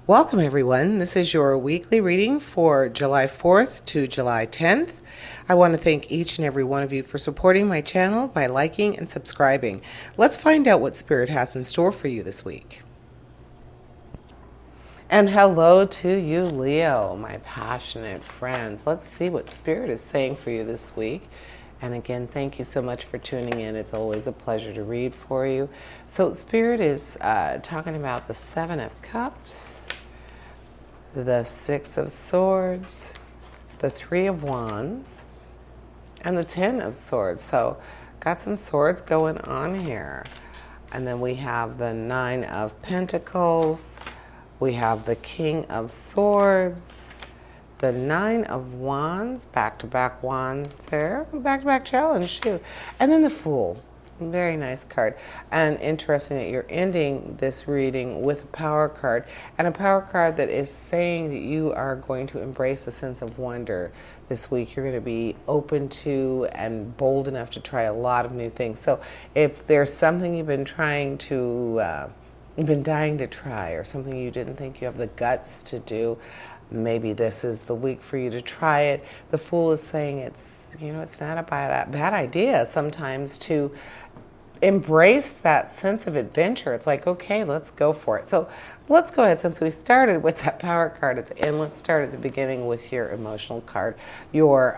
Welcome everyone. This is your weekly reading for July 4th to July 10th. I want to thank each and every one of you for supporting my channel by liking and subscribing. Let's find out what Spirit has in store for you this week. And hello to you, Leo, my passionate friends. Let's see what Spirit is saying for you this week. And again, thank you so much for tuning in. It's always a pleasure to read for you. So Spirit is talking about the Seven of Cups, the Six of Swords, the Three of Wands, and the Ten of Swords. So got some swords going on here. And then we have the Nine of Pentacles. We have the King of Swords, the Nine of Wands, back-to-back wands there, back-to-back challenge too. And then the Fool. Very nice card. And interesting that you're ending this reading with a power card, and a power card that is saying that you are going to embrace a sense of wonder this week. You're going to be open to and bold enough to try a lot of new things. So if there's something you've been trying to, you've been dying to try, or something you didn't think you have the guts to do, maybe this is the week for you to try it. The Fool is saying it's not a bad idea sometimes to embrace that sense of adventure. It's like, okay, let's go for it. So let's go ahead, since we started with that power card at the end, let's start at the beginning with your emotional card, your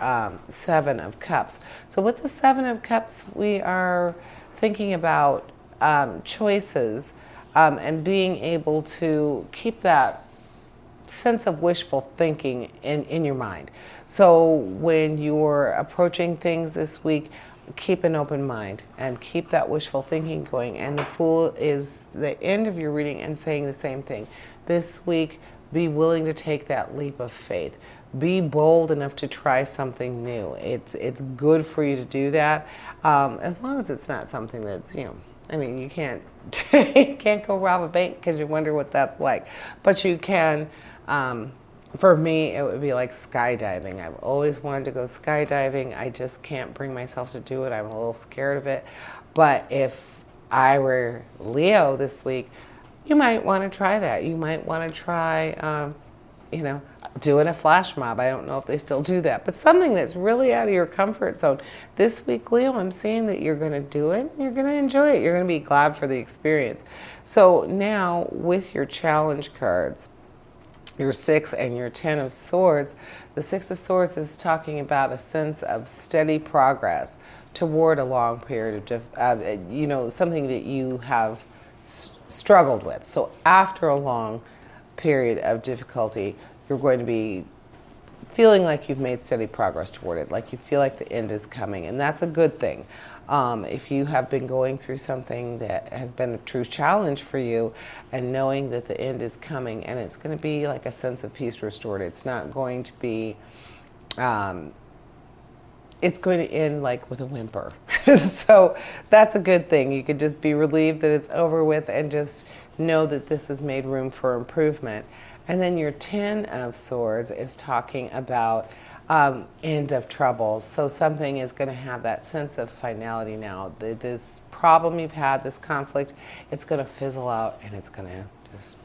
Seven of Cups. So with the Seven of Cups, we are thinking about choices and being able to keep that sense of wishful thinking in your mind. So when you're approaching things this week, keep an open mind and keep that wishful thinking going. And the Fool is the end of your reading and saying the same thing. This week, be willing to take that leap of faith. Be bold enough to try something new. It's good for you to do that, as long as it's not something that's, you can't you can't go rob a bank because you wonder what that's like. But you can, for me, it would be like skydiving. I've always wanted to go skydiving. I just can't bring myself to do it. I'm a little scared of it. But if I were Leo this week, you might want to try that. You might want to try, doing a flash mob. I don't know if they still do that, but something that's really out of your comfort zone. This week, Leo, I'm seeing that you're going to do it. You're going to enjoy it. You're going to be glad for the experience. So now with your challenge cards, your Six and your Ten of Swords, the Six of Swords is talking about a sense of steady progress toward a long period of, something that you have struggled with. So after a long period of difficulty, you're going to be feeling like you've made steady progress toward it, like you feel like the end is coming, and that's a good thing. If you have been going through something that has been a true challenge for you, and knowing that the end is coming, and it's going to be like a sense of peace restored. It's not going to be, it's going to end like with a whimper. So that's a good thing. You could just be relieved that it's over with and just know that this has made room for improvement. And then your Ten of Swords is talking about end of troubles. So something is going to have that sense of finality now. This problem you've had, this conflict, it's going to fizzle out and it's going to just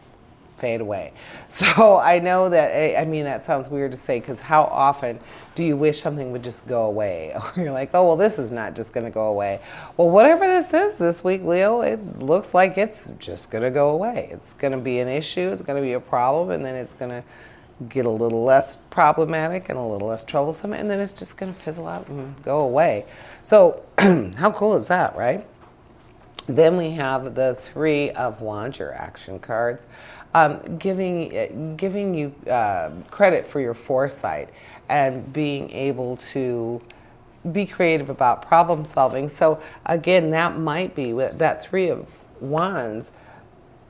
fade away. So I know that, that sounds weird to say, because how often do you wish something would just go away? Or you're like, oh, well, this is not just going to go away. Well, whatever this is this week, Leo, it looks like it's just going to go away. It's going to be an issue. It's going to be a problem. And then it's going to get a little less problematic and a little less troublesome. And then it's just going to fizzle out and go away. So how cool is that, right? Then we have the Three of Wands, your action cards, giving you credit for your foresight and being able to be creative about problem solving. So again, that might be, that Three of Wands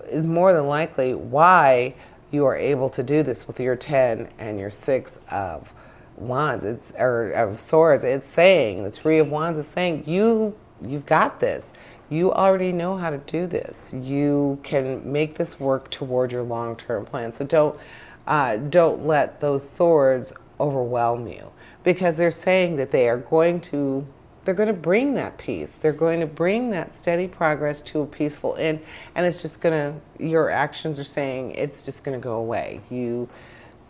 is more than likely why you are able to do this with your 10 and your Six of Wands. Of Swords. It's saying, the Three of Wands is saying, you've got this. You already know how to do this. You can make this work toward your long-term plan. So don't let those swords overwhelm you, because they're saying that they are going to bring that peace. They're going to bring that steady progress to a peaceful end, and it's just going to, your actions are saying it's just going to go away.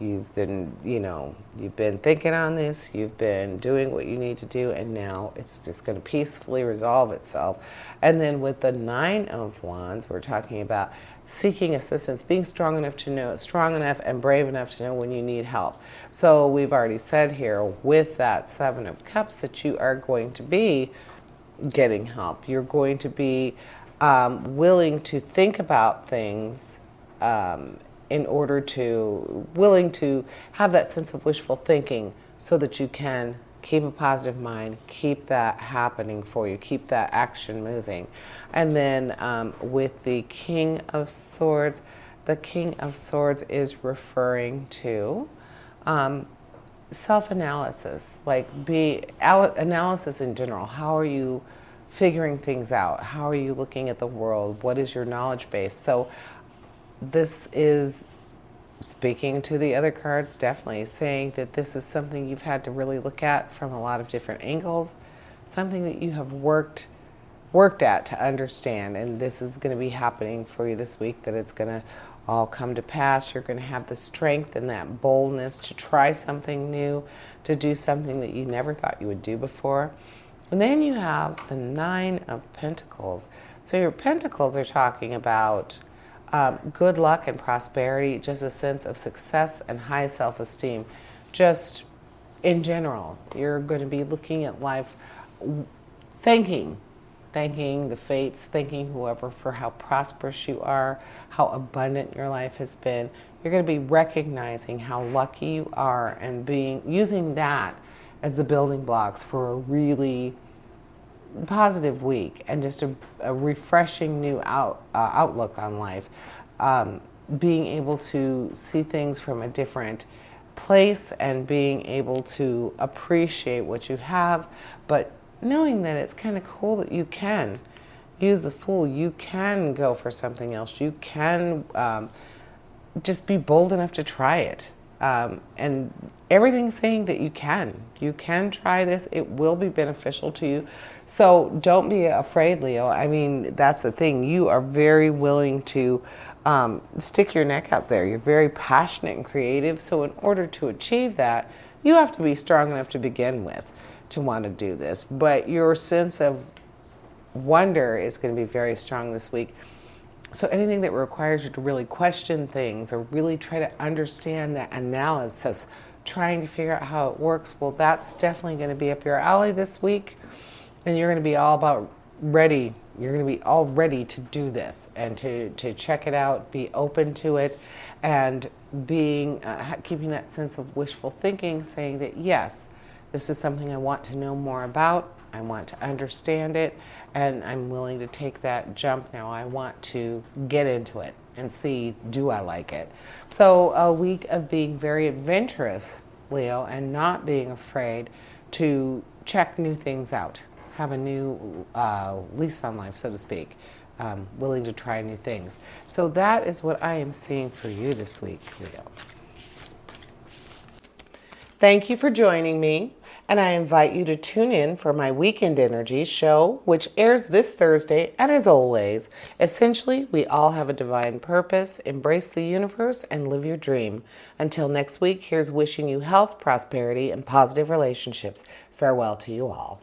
You've been, you've been thinking on this, you've been doing what you need to do, and now it's just going to peacefully resolve itself. And then with the Nine of Wands, we're talking about seeking assistance, being strong enough and brave enough to know when you need help. So we've already said here with that Seven of Cups that you are going to be getting help. You're going to be willing to think about things willing to have that sense of wishful thinking so that you can keep a positive mind, keep that happening for you, keep that action moving. And then with the King of Swords, the King of Swords is referring to self-analysis, like analysis in general. How are you figuring things out? How are you looking at the world? What is your knowledge base? So this is speaking to the other cards, definitely saying that this is something you've had to really look at from a lot of different angles, something that you have worked at to understand, and this is going to be happening for you this week, that it's going to all come to pass. You're going to have the strength and that boldness to try something new, to do something that you never thought you would do before. And then you have the Nine of Pentacles. So your Pentacles are talking about good luck and prosperity, just a sense of success and high self-esteem. Just in general, you're going to be looking at life, thanking the fates, thanking whoever for how prosperous you are, how abundant your life has been. You're going to be recognizing how lucky you are and using that as the building blocks for a really positive week and just a refreshing new outlook on life. Being able to see things from a different place and being able to appreciate what you have, but knowing that it's kind of cool that you can use the Fool. You can go for something else. You can just be bold enough to try it. And everything's saying that you can try this. It will be beneficial to you. So don't be afraid, Leo. I mean, that's the thing. You are very willing to stick your neck out there. You're very passionate and creative. So in order to achieve that, you have to be strong enough to begin with to want to do this. But your sense of wonder is going to be very strong this week. So anything that requires you to really question things or really try to understand that analysis, trying to figure out how it works, well, that's definitely going to be up your alley this week. And you're going to be all about ready. You're going to be all ready to do this and to check it out, be open to it, and keeping that sense of wishful thinking, saying that, yes, this is something I want to know more about. I want to understand it, and I'm willing to take that jump now. I want to get into it and see, do I like it? So a week of being very adventurous, Leo, and not being afraid to check new things out, have a new lease on life, so to speak, willing to try new things. So that is what I am seeing for you this week, Leo. Thank you for joining me. And I invite you to tune in for my Weekend Energy show, which airs this Thursday. And as always, essentially, we all have a divine purpose. Embrace the universe and live your dream. Until next week, here's wishing you health, prosperity, and positive relationships. Farewell to you all.